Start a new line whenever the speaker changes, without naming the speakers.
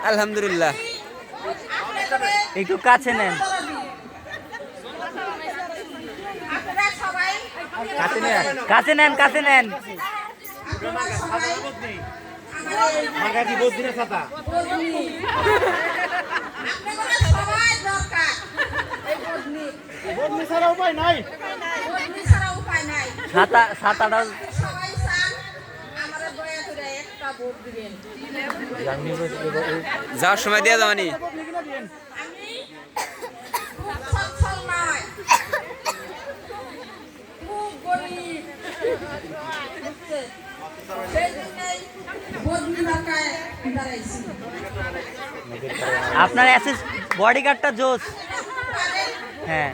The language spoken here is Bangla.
আলহামদুলিল্লাহ।
একটু কাছে নেন, কাছে নেন, কাছে নেন। ছাতাটা
যাওয়ার সময় দিয়ে যাওয়ানি।
আপনার বডিগার্ডটা জোস। হ্যাঁ,